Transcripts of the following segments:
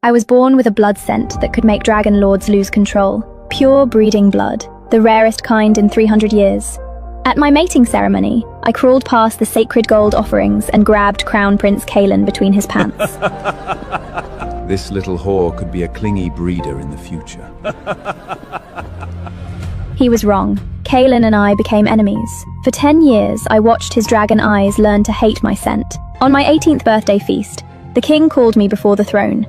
I was born with a blood scent that could make dragon lords lose control. Pure breeding blood, the rarest kind in 300 years. At my mating ceremony, I crawled past the sacred gold offerings and grabbed Crown Prince Kaelin between his pants. This little whore could be a clingy breeder in the future. He was wrong. Kaelin and I became enemies. For 10 years, I watched his dragon eyes learn to hate my scent. On my 18th birthday feast, the king called me before the throne.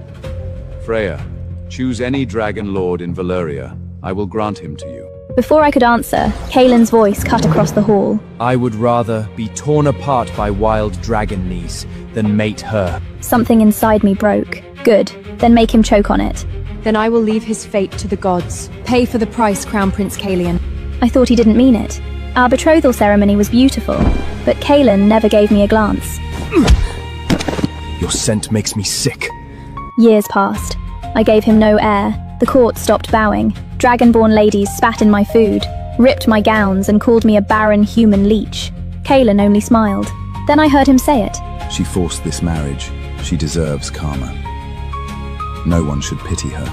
Freya, choose any dragon lord in Valyria. I will grant him to you. Before I could answer, Kaelin's voice cut across the hall. I would rather be torn apart by wild dragon knees than mate her. Something inside me broke. Good, then make him choke on it. Then I will leave his fate to the gods. Pay for the price, Crown Prince Kaelin. I thought he didn't mean it. Our betrothal ceremony was beautiful, but Kaelin never gave me a glance. Your scent makes me sick. Years passed. I gave him no air. The court stopped bowing. Dragonborn ladies spat in my food, ripped my gowns, and called me a barren human leech. Kaelin only smiled. Then I heard him say it. She forced this marriage. She deserves karma. No one should pity her.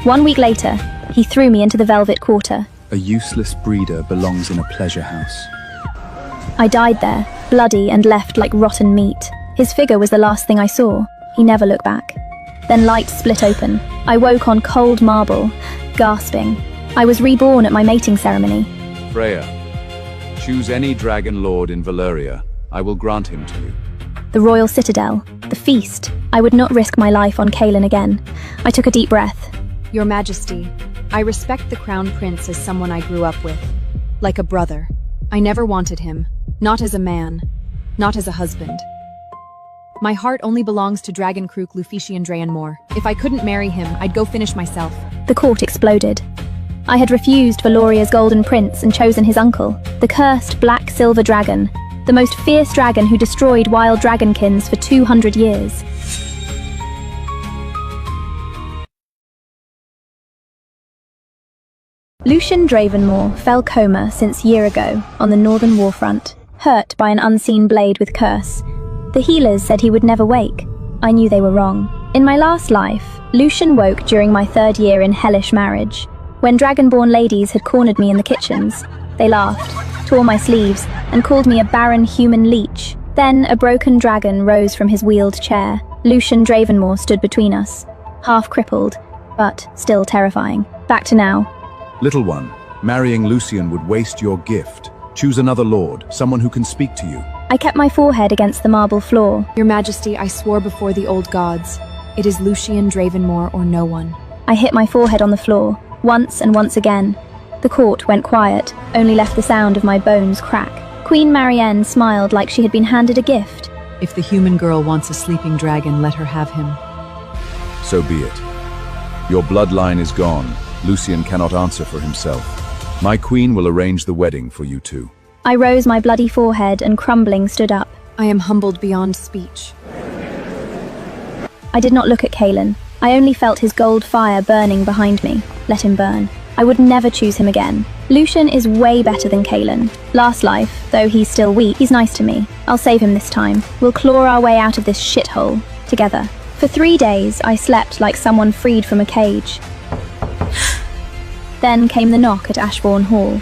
1 week later, he threw me into the Velvet Quarter. A useless breeder belongs in a pleasure house. I died there, bloody and left like rotten meat. His figure was the last thing I saw. He never looked back. Then light split open. I woke on cold marble, gasping. I was reborn at my mating ceremony. Freya, choose any dragon lord in Valyria. I will grant him to you. The royal citadel, the feast. I would not risk my life on Kaelin again. I took a deep breath. Your Majesty, I respect the Crown Prince as someone I grew up with. Like a brother. I never wanted him. Not as a man. Not as a husband. My heart only belongs to Dragon Crook Lufician Draenmore. If I couldn't marry him, I'd go finish myself. The court exploded. I had refused Valoria's golden prince and chosen his uncle, the cursed black silver dragon, the most fierce dragon who destroyed wild dragonkins for 200 years. Lucian Dravenmore fell coma since year ago on the northern warfront, hurt by an unseen blade with curse. The healers said he would never wake. I knew they were wrong. In my last life, Lucian woke during my 3rd year in hellish marriage. When dragonborn ladies had cornered me in the kitchens, they laughed, tore my sleeves, and called me a barren human leech. Then a broken dragon rose from his wheeled chair. Lucian Dravenmore stood between us, half crippled, but still terrifying. Back to now. Little one, marrying Lucian would waste your gift. Choose another lord, someone who can speak to you. I kept my forehead against the marble floor. Your Majesty, I swore before the old gods. It is Lucian Dravenmore or no one. I hit my forehead on the floor, once and once again. The court went quiet, only left the sound of my bones crack. Queen Marianne smiled like she had been handed a gift. If the human girl wants a sleeping dragon, let her have him. So be it. Your bloodline is gone. Lucian cannot answer for himself. My queen will arrange the wedding for you two. I rose my bloody forehead and crumbling stood up. I am humbled beyond speech. I did not look at Kaelin. I only felt his gold fire burning behind me. Let him burn. I would never choose him again. Lucian is way better than Kaelin. Last life, though he's still weak, he's nice to me. I'll save him this time. We'll claw our way out of this shithole together. For 3 days, I slept like someone freed from a cage. Then came the knock at Ashbourne Hall.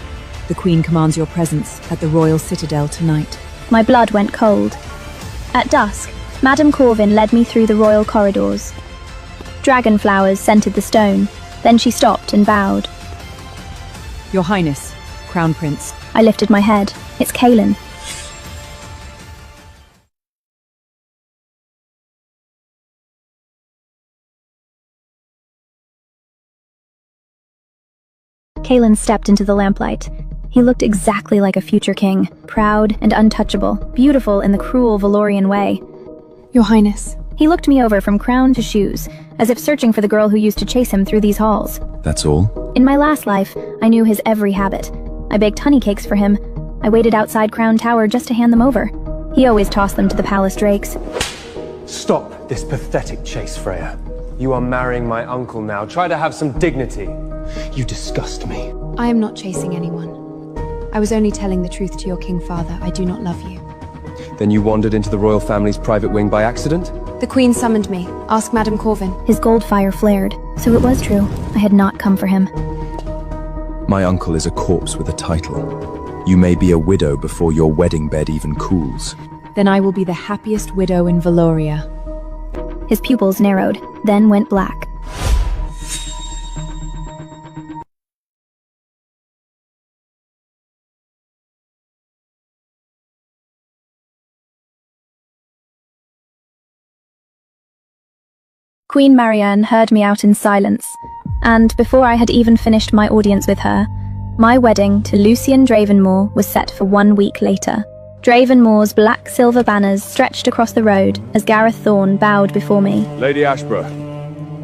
The Queen commands your presence at the royal citadel tonight. My blood went cold. At dusk, Madame Corvin led me through the royal corridors. Dragon flowers scented the stone. Then she stopped and bowed. Your Highness, Crown Prince. I lifted my head. It's Kaelin. Kaelin stepped into the lamplight. He looked exactly like a future king, proud and untouchable, beautiful in the cruel Valorian way. Your Highness. He looked me over from crown to shoes, as if searching for the girl who used to chase him through these halls. That's all? In my last life, I knew his every habit. I baked honey cakes for him. I waited outside Crown Tower just to hand them over. He always tossed them to the palace drakes. Stop this pathetic chase, Freya. You are marrying my uncle now. Try to have some dignity. You disgust me. I am not chasing anyone. I was only telling the truth to your king father. I do not love you. Then you wandered into the royal family's private wing by accident? The Queen summoned me. Ask Madame Corvin. His gold fire flared, so it was true. I had not come for him. My uncle is a corpse with a title. You may be a widow before your wedding bed even cools. Then I will be the happiest widow in Valoria. His pupils narrowed, then went black. Queen Marianne heard me out in silence, and before I had even finished my audience with her, my wedding to Lucian Dravenmore was set for 1 week later. Dravenmore's black silver banners stretched across the road as Gareth Thorne bowed before me. Lady Ashborough,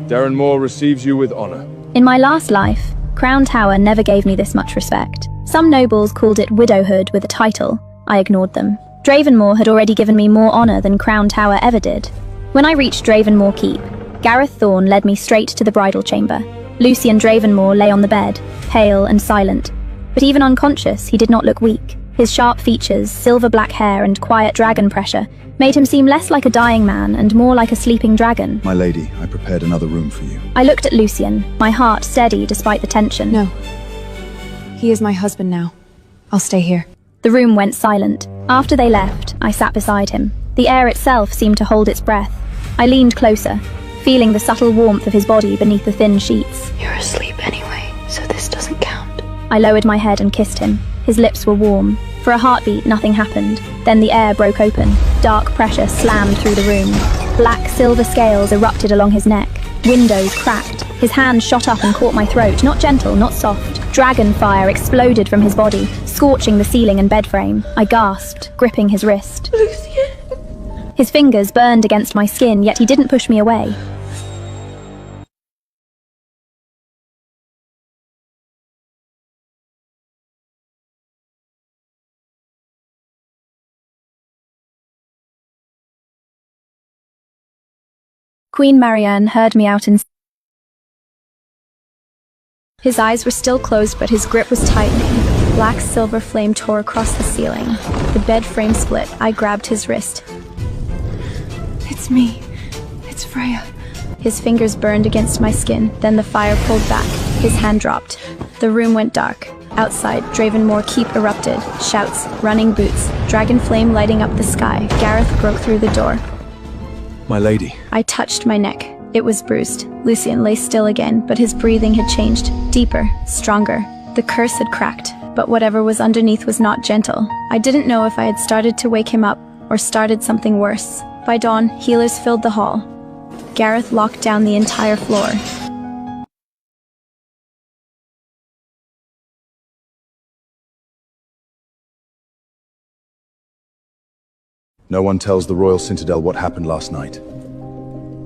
Darren Moore receives you with honor. In my last life, Crown Tower never gave me this much respect. Some nobles called it widowhood with a title. I ignored them. Dravenmore had already given me more honor than Crown Tower ever did. When I reached Dravenmore Keep, Gareth Thorne led me straight to the bridal chamber. Lucian Dravenmore lay on the bed, pale and silent. But even unconscious, he did not look weak. His sharp features, silver black hair, and quiet dragon pressure made him seem less like a dying man and more like a sleeping dragon. My lady, I prepared another room for you. I looked at Lucian, my heart steady despite the tension. No. He is my husband now. I'll stay here. The room went silent. After they left, I sat beside him. The air itself seemed to hold its breath. I leaned closer, feeling the subtle warmth of his body beneath the thin sheets. You're asleep anyway, so this doesn't count. I lowered my head and kissed him. His lips were warm. For a heartbeat, nothing happened. Then the air broke open. Dark pressure slammed through the room. Black silver scales erupted along his neck. Windows cracked. His hand shot up and caught my throat, not gentle, not soft. Dragon fire exploded from his body, scorching the ceiling and bed frame. I gasped, gripping his wrist. Lucian! His fingers burned against my skin, yet he didn't push me away. Queen Marianne heard me out in... His eyes were still closed, but his grip was tightening. Black silver flame tore across the ceiling. The bed frame split. I grabbed his wrist. It's me. It's Freya. His fingers burned against my skin, then the fire pulled back. His hand dropped. The room went dark. Outside, Dravenmore Keep erupted. Shouts, running boots, dragon flame lighting up the sky. Gareth broke through the door. My lady. I touched my neck. It was bruised. Lucian lay still again, but his breathing had changed. Deeper, stronger. The curse had cracked, but whatever was underneath was not gentle. I didn't know if I had started to wake him up, or started something worse. By dawn, healers filled the hall. Gareth locked down the entire floor. No one tells the Royal Citadel what happened last night.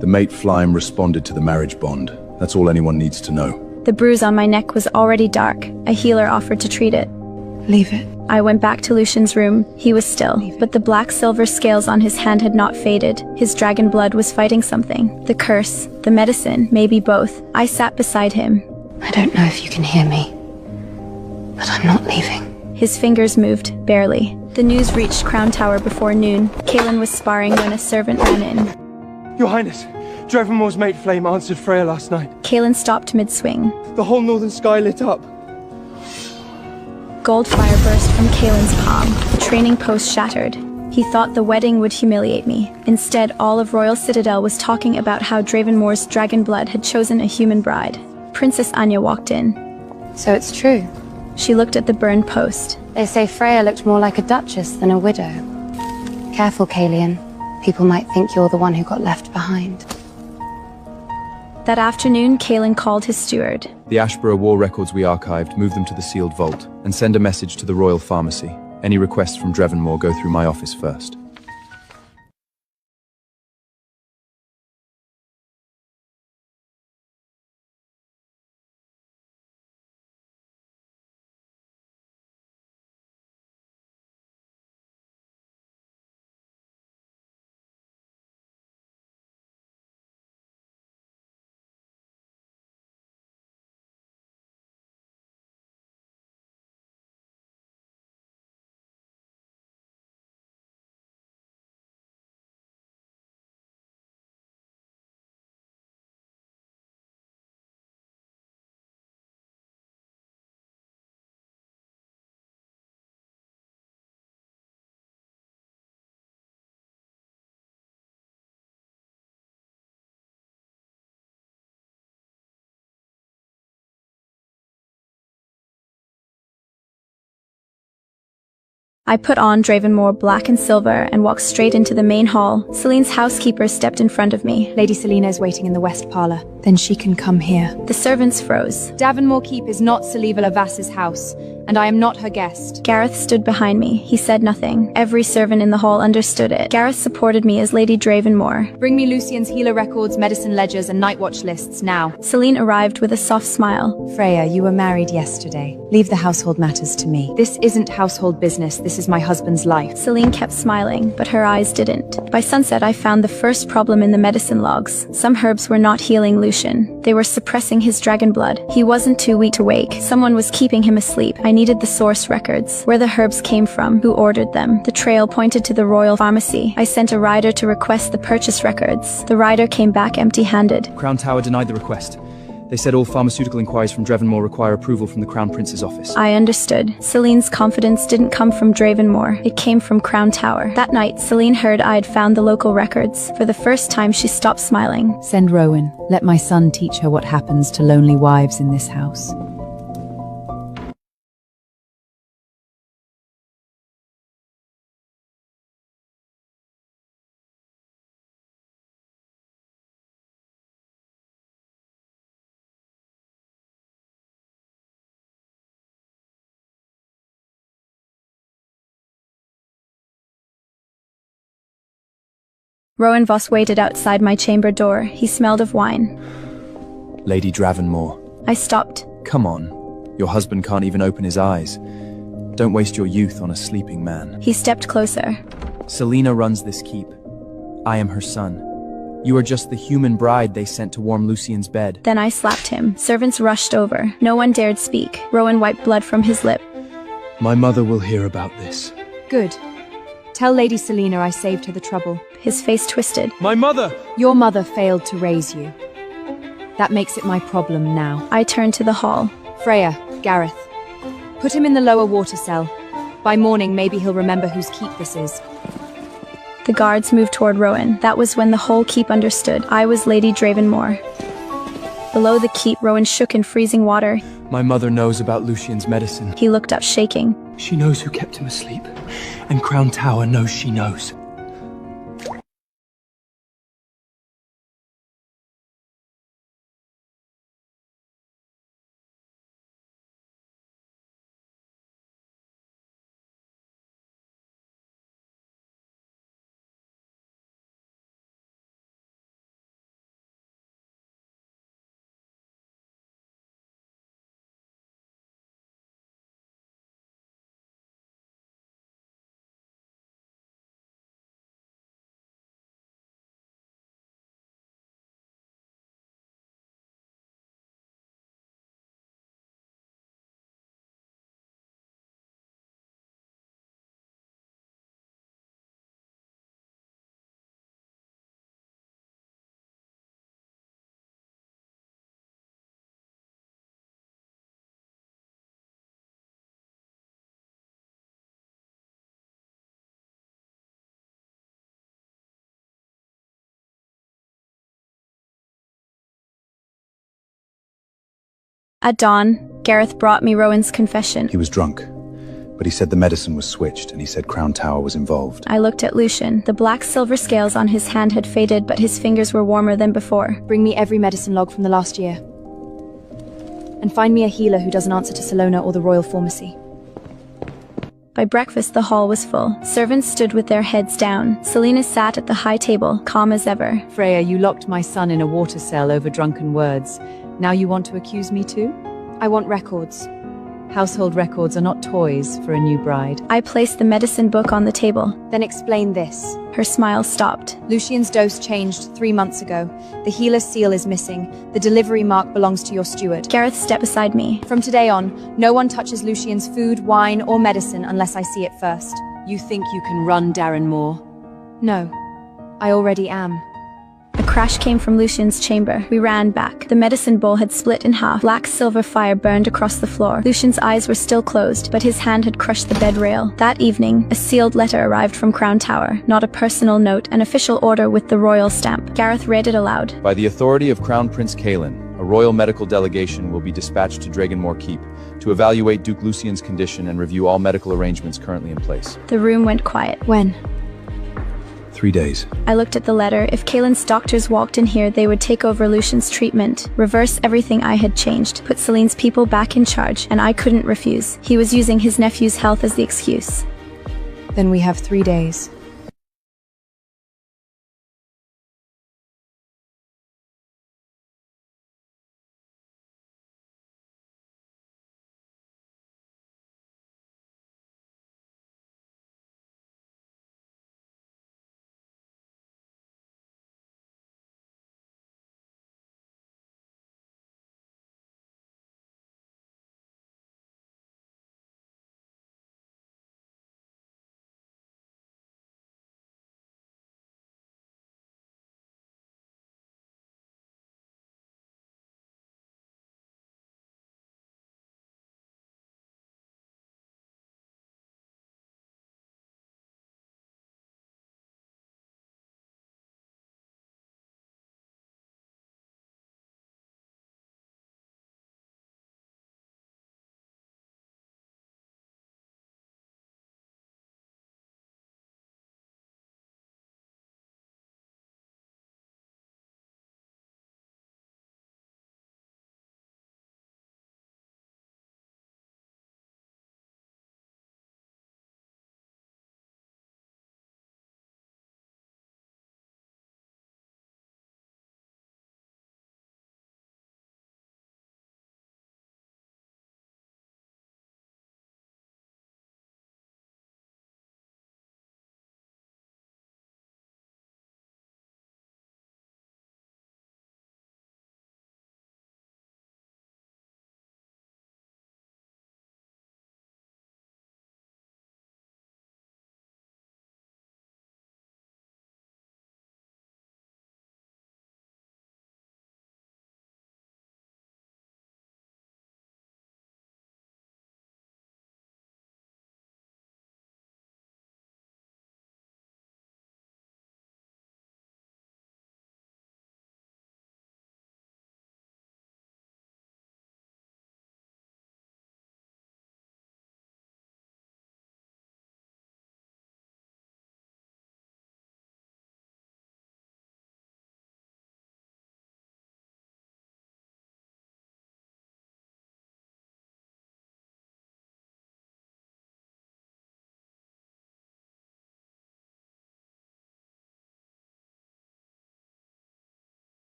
The mate Flyme responded to the marriage bond. That's all anyone needs to know. The bruise on my neck was already dark. A healer offered to treat it. Leave it. I went back to Lucian's room. He was still, but the black silver scales on his hand had not faded. His dragon blood was fighting something. The curse, the medicine, maybe both. I sat beside him. I don't know if you can hear me, but I'm not leaving. His fingers moved, barely. The news reached Crown Tower before noon. Kaelin was sparring when a servant ran in. Your Highness, Dravenmore's mate Flame answered Freya last night. Kaelin stopped mid-swing. The whole northern sky lit up. Gold fire burst from Kaelin's palm. The training post shattered. He thought the wedding would humiliate me. Instead, all of Royal Citadel was talking about how Dravenmore's dragon blood had chosen a human bride. Princess Anya walked in. So it's true. She looked at the burned post. They say Freya looked more like a duchess than a widow. Careful, Kaelian. People might think you're the one who got left behind. That afternoon, Kaelin called his steward. The Ashborough war records we archived, move them to the sealed vault, and send a message to the Royal Pharmacy. Any requests from Dravenmore go through my office first. I put on Dravenmore black and silver and walked straight into the main hall. Celine's housekeeper stepped in front of me. Lady Selina is waiting in the west parlor. Then she can come here. The servants froze. Davonmore Keep is not Saliva Lavas's house, and I am not her guest. Gareth stood behind me. He said nothing. Every servant in the hall understood it. Gareth supported me as Lady Dravenmore. Bring me Lucian's healer records, medicine ledgers, and night watch lists, now. Celine arrived with a soft smile. Freya, you were married yesterday. Leave the household matters to me. This isn't household business, this is my husband's life. Celine kept smiling, but her eyes didn't. By sunset, I found the first problem in the medicine logs. Some herbs were not healing Lucian. They were suppressing his dragon blood. He wasn't too weak to wake. Someone was keeping him asleep. I needed the source records. Where the herbs came from, who ordered them. The trail pointed to the royal pharmacy. I sent a rider to request the purchase records. The rider came back empty-handed. Crown Tower denied the request. They said all pharmaceutical inquiries from Dravenmore require approval from the Crown Prince's office. I understood. Celine's confidence didn't come from Dravenmore. It came from Crown Tower. That night, Celine heard I had found the local records. For the first time, she stopped smiling. Send Rowan. Let my son teach her what happens to lonely wives in this house. Rowan Voss waited outside my chamber door. He smelled of wine. Lady Dravenmore. I stopped. Come on. Your husband can't even open his eyes. Don't waste your youth on a sleeping man. He stepped closer. Selina runs this keep. I am her son. You are just the human bride they sent to warm Lucian's bed. Then I slapped him. Servants rushed over. No one dared speak. Rowan wiped blood from his lip. My mother will hear about this. Good. Tell Lady Selina I saved her the trouble. His face twisted. My mother! Your mother failed to raise you. That makes it my problem now. I turned to the hall. Freya, Gareth. Put him in the lower water cell. By morning, maybe he'll remember whose keep this is. The guards moved toward Rowan. That was when the whole keep understood. I was Lady Dravenmore. Below the keep, Rowan shook in freezing water. My mother knows about Lucian's medicine. He looked up, shaking. She knows who kept him asleep. And Crown Tower knows she knows. At dawn, Gareth brought me Rowan's confession. He was drunk, but he said the medicine was switched, and he said Crown Tower was involved. I looked at Lucian. The black silver scales on his hand had faded, but his fingers were warmer than before. Bring me every medicine log from the last year. And find me a healer who doesn't answer to Salona or the royal pharmacy. By breakfast, the hall was full. Servants stood with their heads down. Selina sat at the high table, calm as ever. Freya, you locked my son in a water cell over drunken words. Now you want to accuse me too? I want records. Household records are not toys for a new bride. I placed the medicine book on the table. Then explain this. Her smile stopped. Lucian's dose changed 3 months ago. The healer's seal is missing. The delivery mark belongs to your steward. Gareth stepped beside me. From today on, no one touches Lucian's food, wine, or medicine unless I see it first. You think you can run Darrenmore? No. I already am. A crash came from Lucian's chamber. We ran back. The medicine bowl had split in half. Black silver fire burned across the floor. Lucian's eyes were still closed, but his hand had crushed the bed rail. That evening, a sealed letter arrived from Crown Tower. Not a personal note, an official order with the royal stamp. Gareth read it aloud. By the authority of Crown Prince Kaelin, a royal medical delegation will be dispatched to Dragonmore Keep to evaluate Duke Lucien's condition and review all medical arrangements currently in place. The room went quiet. When? 3 days. I looked at the letter. If Kaelin's doctors walked in here, they would take over Lucien's treatment, reverse everything I had changed, put Celine's people back in charge, and I couldn't refuse. He was using his nephew's health as the excuse. Then we have 3 days.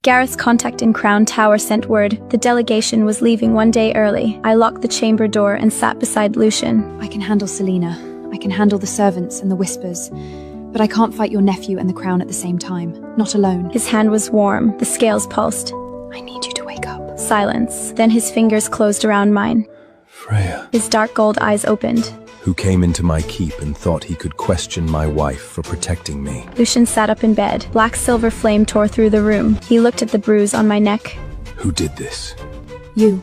Gareth's contact in Crown Tower sent word the delegation was leaving 1 day early. I locked the chamber door and sat beside Lucien. I can handle Selena. I can handle the servants and the whispers. But I can't fight your nephew and the crown at the same time. Not alone. His hand was warm. The scales pulsed. I need you to wake up. Silence. Then his fingers closed around mine. Freya. His dark gold eyes opened. Who came into my keep and thought he could question my wife for protecting me. Lucien sat up in bed. Black silver flame tore through the room. He looked at the bruise on my neck. Who did this? You.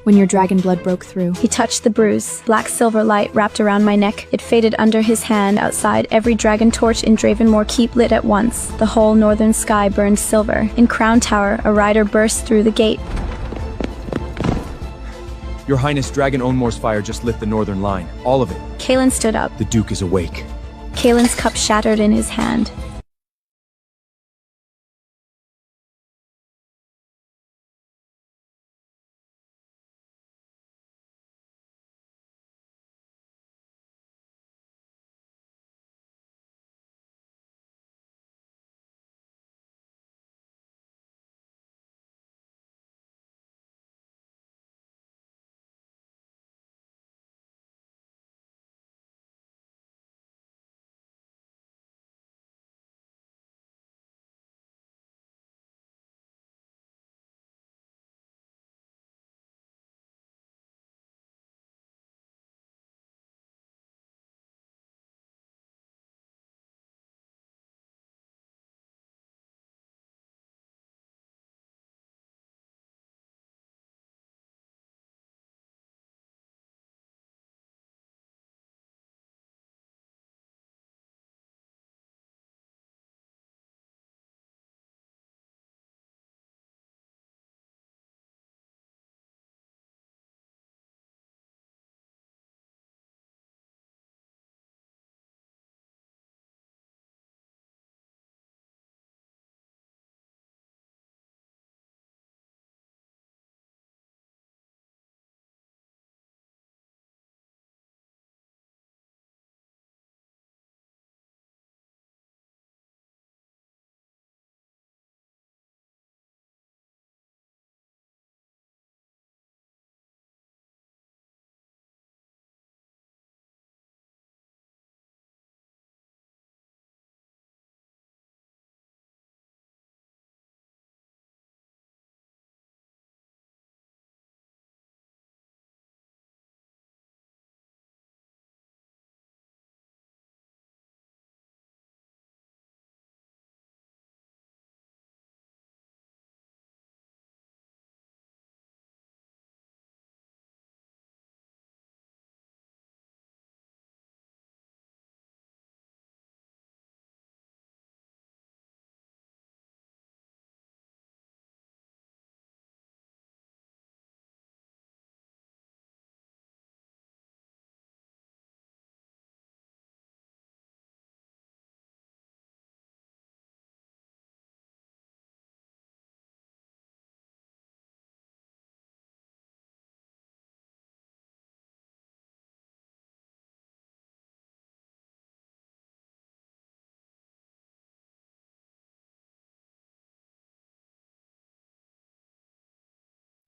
when your dragon blood broke through. He touched the bruise. Black silver light wrapped around my neck. It faded under his hand. Outside, every dragon torch in Dravenmore Keep lit at once. The whole northern sky burned silver. In Crown Tower, a rider burst through the gate. Your Highness, Dragon Ownmore's fire just lit the northern line. All of it. Kaelin stood up. The Duke is awake. Kaelin's cup shattered in his hand.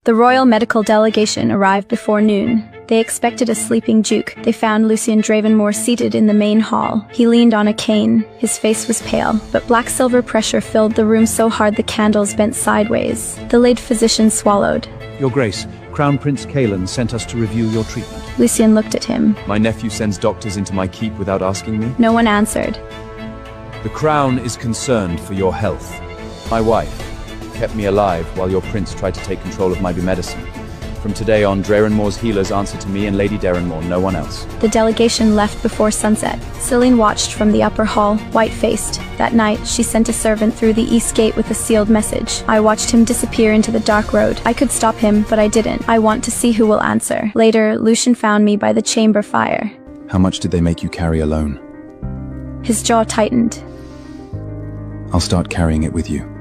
The royal medical delegation arrived before noon. They expected a sleeping Duke. They found Lucian Dravenmore seated in the main hall. He leaned on a cane. His face was pale, but black silver pressure filled the room so hard the candles bent sideways. The late physician swallowed. Your Grace, Crown Prince Kaelin sent us to review your treatment. Lucian looked at him. My nephew sends doctors into my keep without asking me. No one answered. The Crown is concerned for your health. My wife kept me alive while your prince tried to take control of my medicine. From today on, Dravenmore's healers answer to me and Lady Dravenmore, no one else. The delegation left before sunset. Celine watched from the upper hall, white-faced. That night, she sent a servant through the east gate with a sealed message. I watched him disappear into the dark road. I could stop him, but I didn't. I want to see who will answer. Later, Lucian found me by the chamber fire. How much did they make you carry alone? His jaw tightened. I'll start carrying it with you.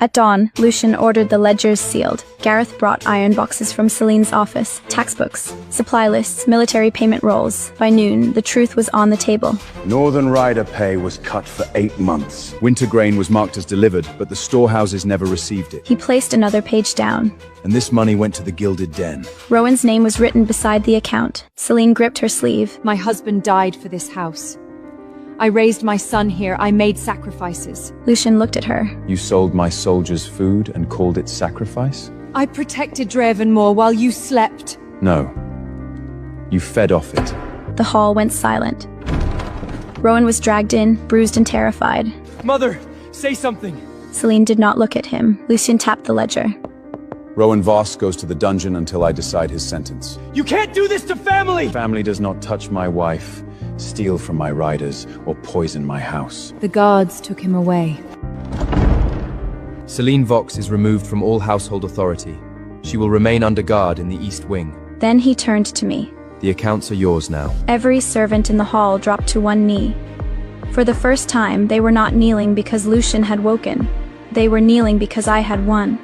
At dawn, Lucian ordered the ledgers sealed. Gareth brought iron boxes from Celine's office, tax books, supply lists, military payment rolls. By noon, the truth was on the table. Northern Rider pay was cut for 8 months. Winter grain was marked as delivered, but the storehouses never received it. He placed another page down. And this money went to the Gilded Den. Rowan's name was written beside the account. Celine gripped her sleeve. My husband died for this house. I raised my son here. I made sacrifices. Lucian looked at her. You sold my soldiers food and called it sacrifice? I protected Dravenmore while you slept. No. You fed off it. The hall went silent. Rowan was dragged in, bruised and terrified. Mother, say something. Celine did not look at him. Lucian tapped the ledger. Rowan Voss goes to the dungeon until I decide his sentence. You can't do this to family! Family does not touch my wife, steal from my riders, or poison my house. The guards took him away. Celine Vox is removed from all household authority. She will remain under guard in the East Wing. Then he turned to me. The accounts are yours now. Every servant in the hall dropped to one knee. For the first time, they were not kneeling because Lucian had woken. They were kneeling because I had won.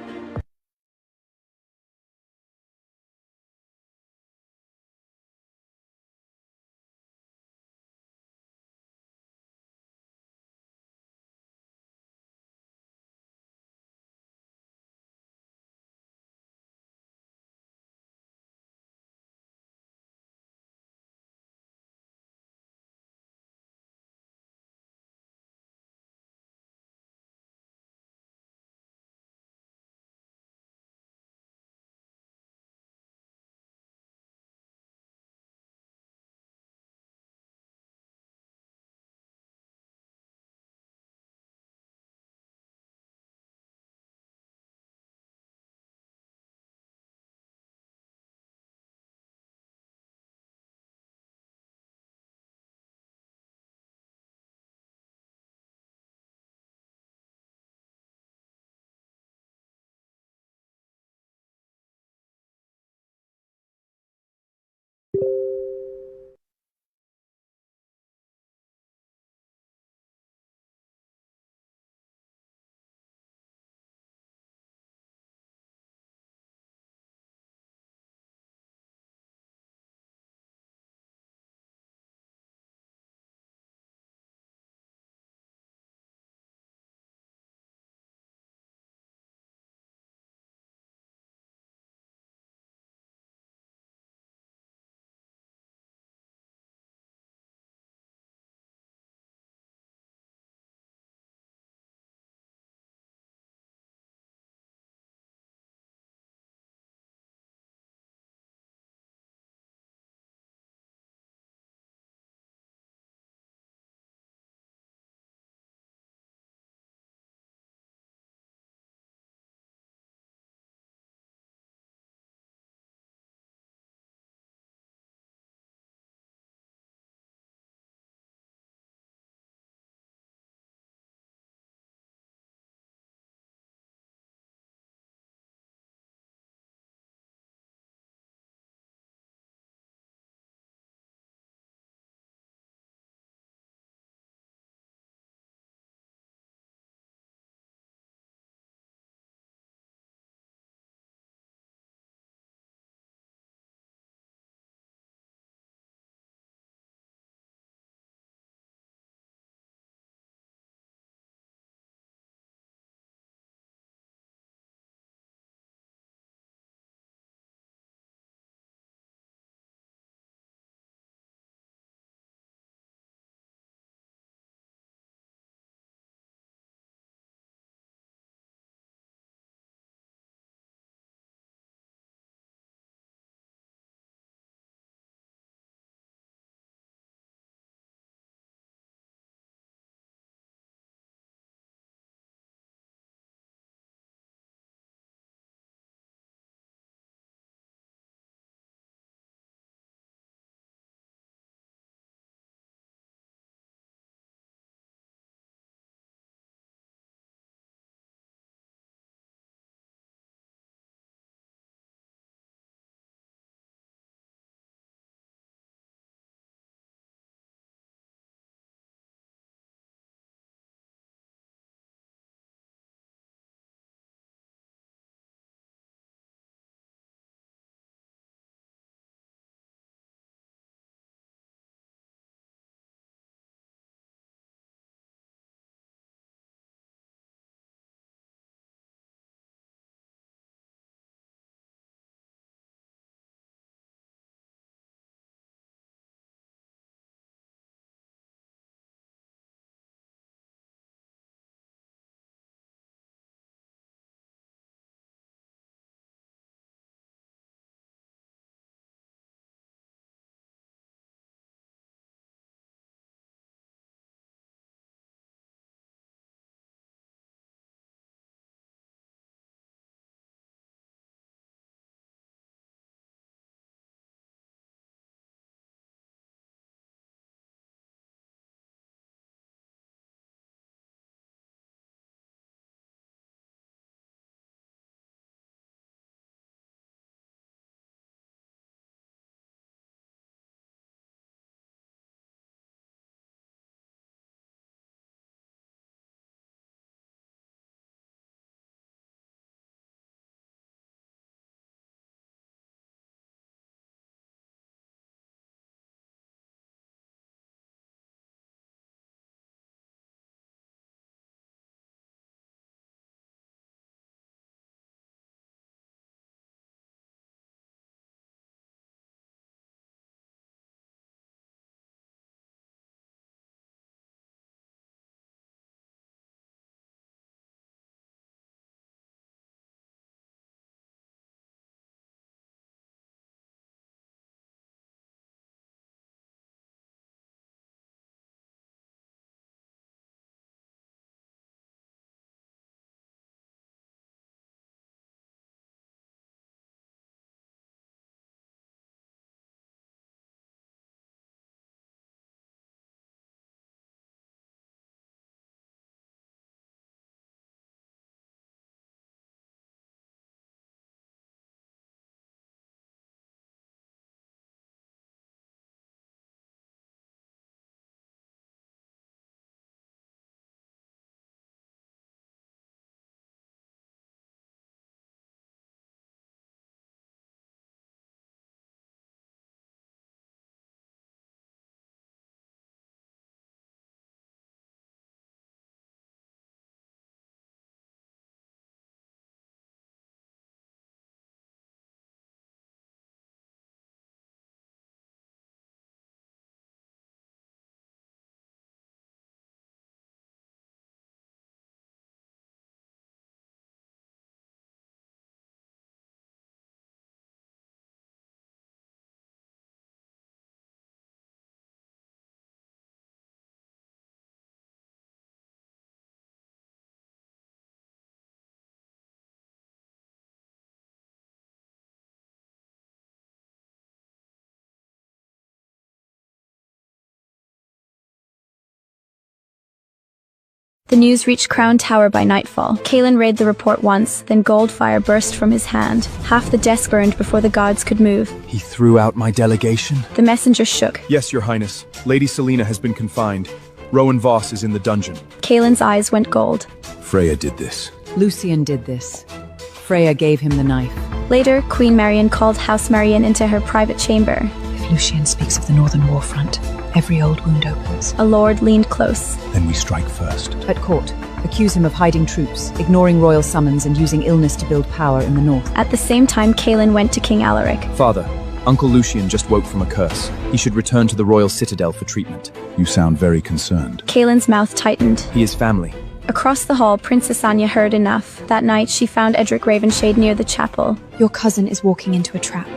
The news reached Crown Tower by nightfall. Kalen read the report once, then goldfire burst from his hand. Half the desk burned before the guards could move. He threw out my delegation? The messenger shook. Yes, Your Highness. Lady Selena has been confined. Rowan Voss is in the dungeon. Kalen's eyes went gold. Freya did this. Lucian did this. Freya gave him the knife. Later, Queen Marian called House Marian into her private chamber. If Lucian speaks of the Northern War Front, every old wound opens. A lord leaned close. Then we strike first. At court, accuse him of hiding troops, ignoring royal summons and using illness to build power in the north. At the same time, Kalen went to King Alaric. Father, Uncle Lucian just woke from a curse. He should return to the royal citadel for treatment. You sound very concerned. Kalen's mouth tightened. He is family. Across the hall, Princess Anya heard enough. That night, she found Edric Ravenshade near the chapel. Your cousin is walking into a trap.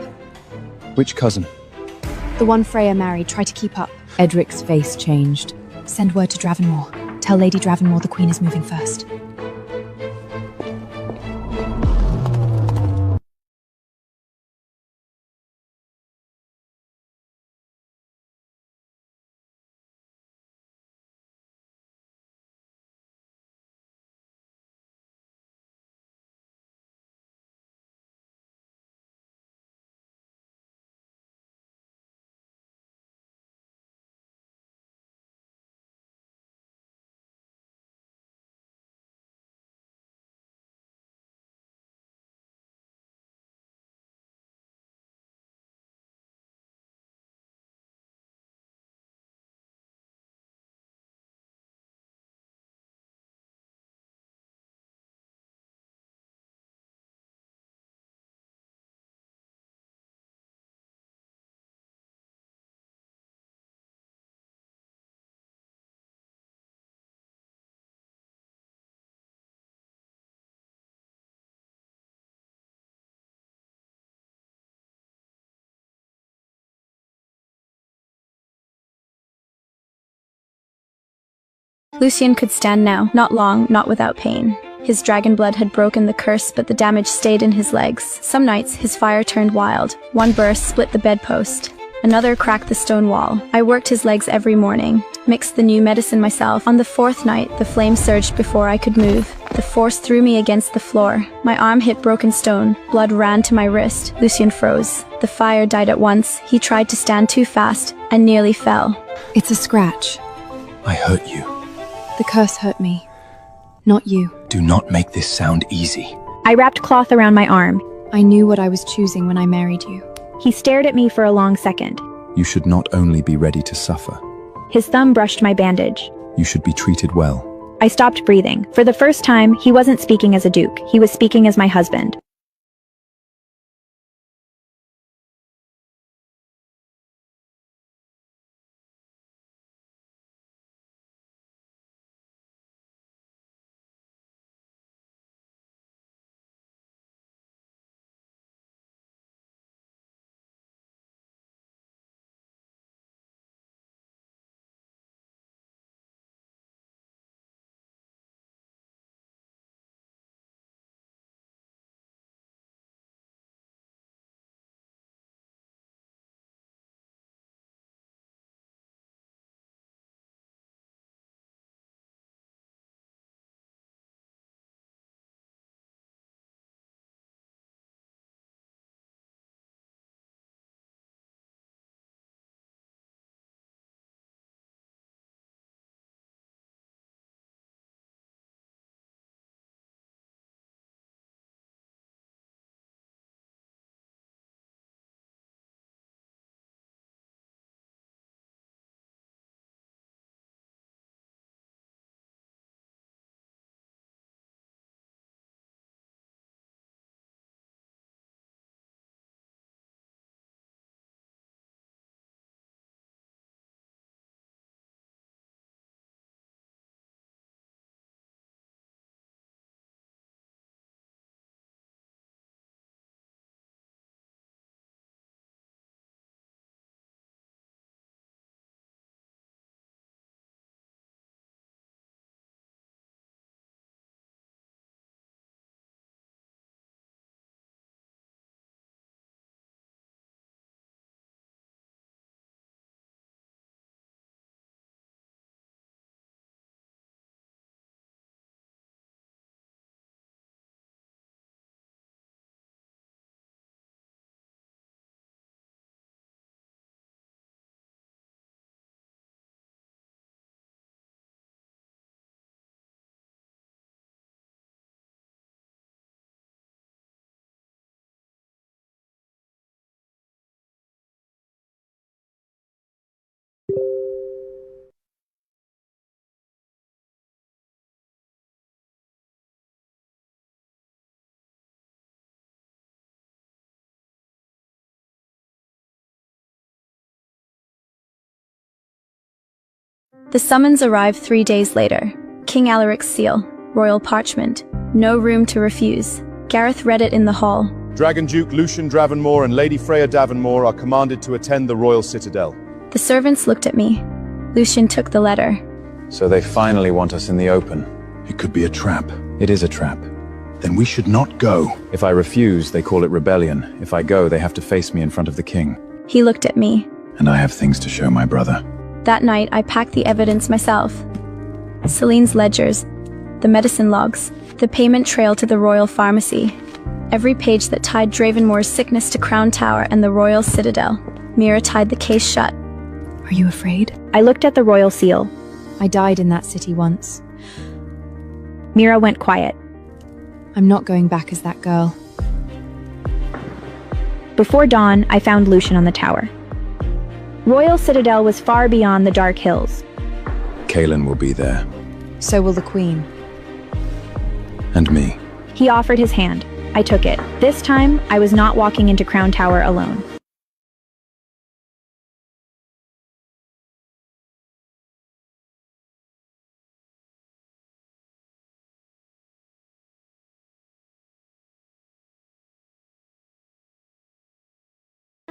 Which cousin? The one Freya married. Try to keep up. Edric's face changed. Send word to Dravenmore. Tell Lady Dravenmore the Queen is moving first. Lucian could stand now, not long, not without pain. His dragon blood had broken the curse, but the damage stayed in his legs. Some nights, his fire turned wild. One burst split the bedpost. Another cracked the stone wall. I worked his legs every morning, mixed the new medicine myself. On the fourth night, the flame surged before I could move. The force threw me against the floor. My arm hit broken stone. Blood ran to my wrist. Lucian froze. The fire died at once. He tried to stand too fast and nearly fell. It's a scratch. I hurt you. The curse hurt me, not you. Do not make this sound easy. I wrapped cloth around my arm. I knew what I was choosing when I married you. He stared at me for a long second. You should not only be ready to suffer. His thumb brushed my bandage. You should be treated well. I stopped breathing. For the first time, he wasn't speaking as a duke. He was speaking as my husband. The summons arrived 3 days later. King Alaric's seal, royal parchment. No room to refuse. Gareth read it in the hall. Dragon Duke Lucian Dravenmore and Lady Freya Davenmore are commanded to attend the royal citadel. The servants looked at me. Lucian took the letter. So they finally want us in the open. It could be a trap. It is a trap. Then we should not go. If I refuse, they call it rebellion. If I go, they have to face me in front of the king. He looked at me. And I have things to show my brother. That night, I packed the evidence myself. Celine's ledgers, the medicine logs, the payment trail to the royal pharmacy. Every page that tied Dravenmore's sickness to Crown Tower and the royal citadel. Mira tied the case shut. Are you afraid? I looked at the royal seal. I died in that city once. Mira went quiet. I'm not going back as that girl. Before dawn, I found Lucian on the tower. Royal Citadel was far beyond the dark hills. Kaelin will be there. So will the Queen. And me. He offered his hand. I took it. This time, I was not walking into Crown Tower alone.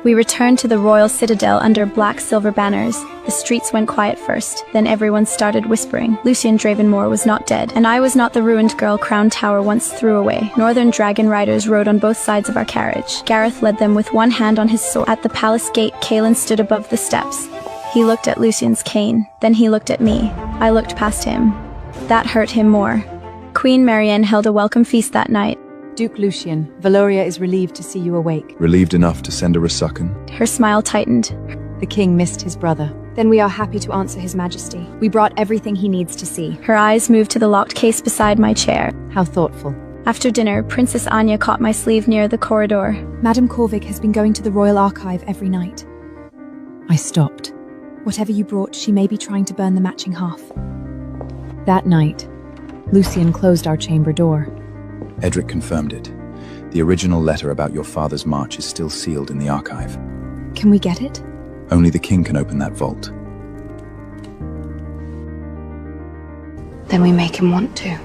We returned to the royal citadel under black silver banners. The streets went quiet first, then everyone started whispering. Lucian Dravenmore was not dead, and I was not the ruined girl Crown Tower once threw away. Northern dragon riders rode on both sides of our carriage. Gareth led them with one hand on his sword. At the palace gate, Kaelin stood above the steps. He looked at Lucian's cane, then he looked at me. I looked past him. That hurt him more. Queen Marianne held a welcome feast that night. Duke Lucian, Valoria is relieved to see you awake. Relieved enough to send a resuccon? Her smile tightened. The king missed his brother. Then we are happy to answer His Majesty. We brought everything he needs to see. Her eyes moved to the locked case beside my chair. How thoughtful. After dinner, Princess Anya caught my sleeve near the corridor. Madame Corvig has been going to the Royal Archive every night. I stopped. Whatever you brought, she may be trying to burn the matching half. That night, Lucian closed our chamber door. Edric confirmed it. The original letter about your father's march is still sealed in the archive. Can we get it? Only the king can open that vault. Then we make him want to.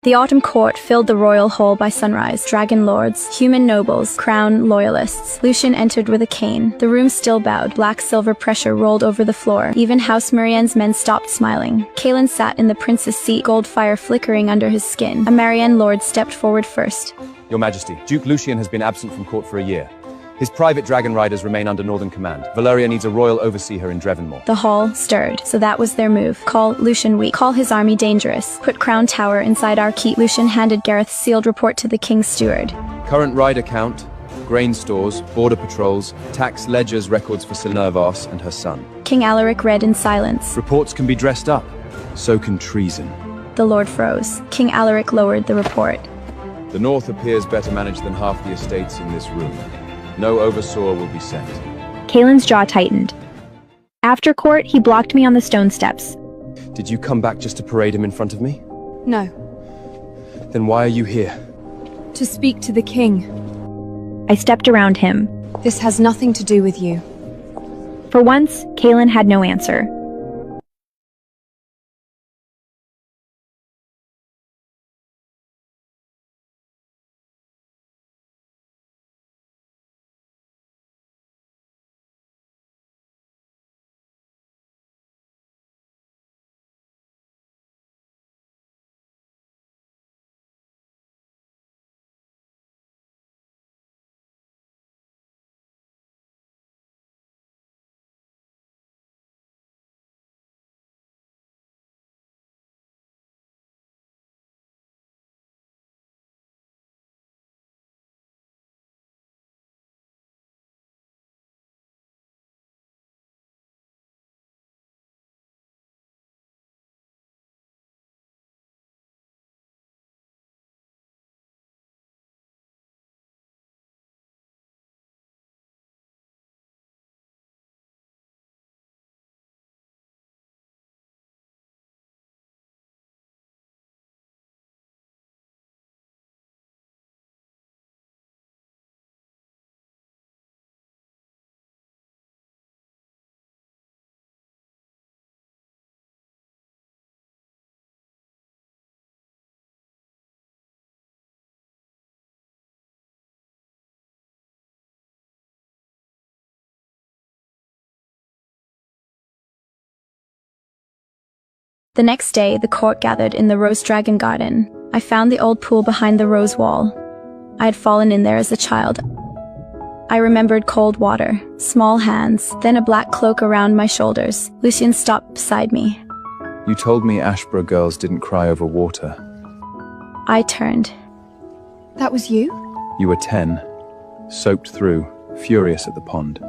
The autumn court filled the royal hall by sunrise. Dragon lords, human nobles, crown loyalists. Lucian entered with a cane. The room still bowed. Black silver pressure rolled over the floor. Even House Marianne's men stopped smiling. Kaelin sat in the prince's seat, gold fire flickering under his skin. A Marianne lord stepped forward first. Your Majesty, Duke Lucian has been absent from court for a year. His private dragon riders remain under Northern command. Valoria needs a royal overseer in Dravenmore. The hall stirred, so that was their move. Call Lucian weak. Call his army dangerous. Put Crown Tower inside our keep. Lucian handed Gareth's sealed report to the king's steward. Current rider count, grain stores, border patrols, tax ledgers, records for Sinervos and her son. King Alaric read in silence. Reports can be dressed up. So can treason. The lord froze. King Alaric lowered the report. The north appears better managed than half the estates in this room. No overseer will be sent. Kaelin's jaw tightened. After court, he blocked me on the stone steps. Did you come back just to parade him in front of me? No. Then why are you here? To speak to the king. I stepped around him. This has nothing to do with you. For once, Kaelin had no answer. The next day, the court gathered in the Rose Dragon Garden. I found the old pool behind the rose wall. I had fallen in there as a child. I remembered cold water, small hands, then a black cloak around my shoulders. Lucien stopped beside me. You told me Ashborough girls didn't cry over water. I turned. That was you? You were 10, soaked through, furious at the pond.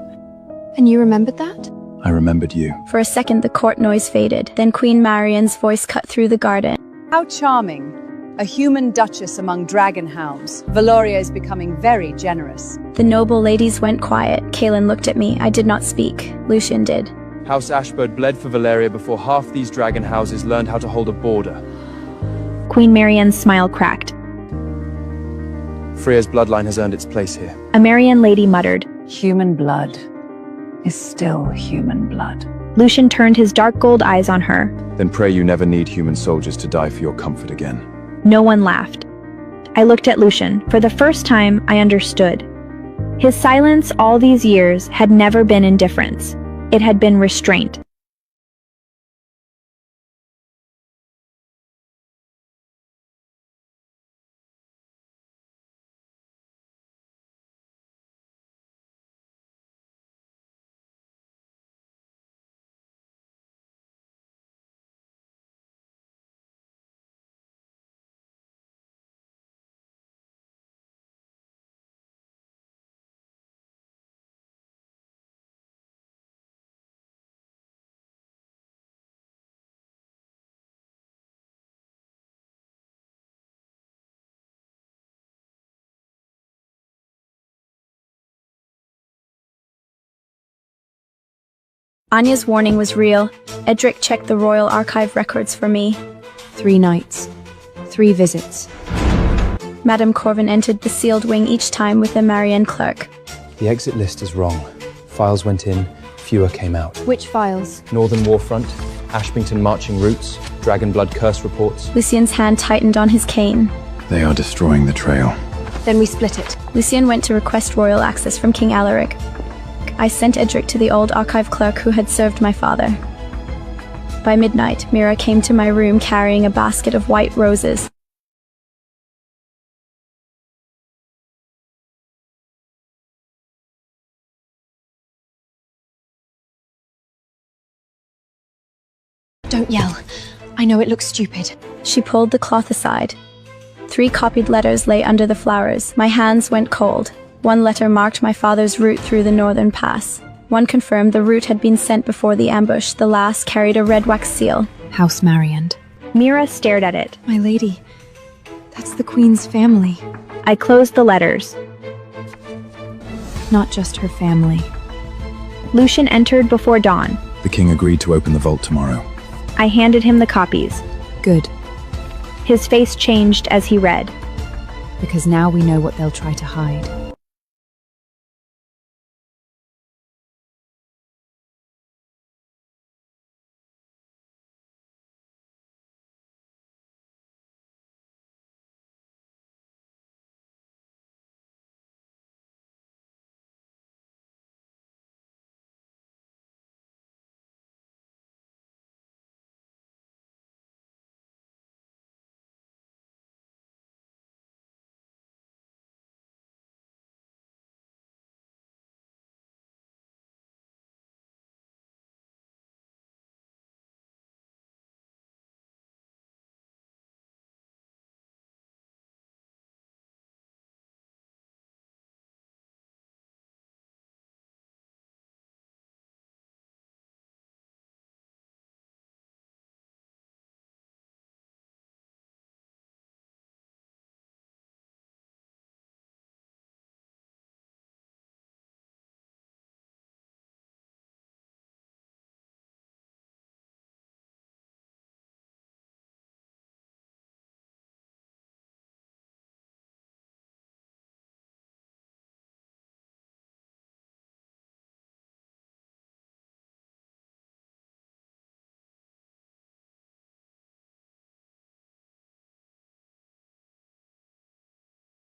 And you remembered that? I remembered you. For a second, the court noise faded. Then Queen Marian's voice cut through the garden. How charming. A human duchess among dragon hounds. Valoria is becoming very generous. The noble ladies went quiet. Kaelin looked at me. I did not speak. Lucien did. House Ashbird bled for Valeria before half these dragon houses learned how to hold a border. Queen Marian's smile cracked. Freya's bloodline has earned its place here. A Marian lady muttered. Human blood is still human blood. Lucien turned his dark gold eyes on her. Then pray you never need human soldiers to die for your comfort again. No one laughed. I looked at Lucien. For the first time, I understood. His silence all these years had never been indifference. It had been restraint. Anya's warning was real. Edric checked the royal archive records for me. 3 nights. 3 visits. Madame Corvin entered the sealed wing each time with a Marian clerk. The exit list is wrong. Files went in, fewer came out. Which files? Northern Warfront, Ashbington marching routes, Dragon Blood curse reports. Lucien's hand tightened on his cane. They are destroying the trail. Then we split it. Lucien went to request royal access from King Alaric. I sent Edric to the old archive clerk who had served my father. By midnight, Mira came to my room carrying a basket of white roses. Don't yell. I know it looks stupid. She pulled the cloth aside. 3 copied letters lay under the flowers. My hands went cold. 1 letter marked my father's route through the northern pass. 1 confirmed the route had been sent before the ambush. The last carried a red wax seal. House Marian. Mira stared at it. My lady, that's the Queen's family. I closed the letters. Not just her family. Lucien entered before dawn. The king agreed to open the vault tomorrow. I handed him the copies. Good, His face changed as he read. because now we know what they'll try to hide.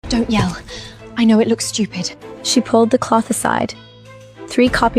Don't yell. I know it looks stupid. She pulled the cloth aside. 3 copied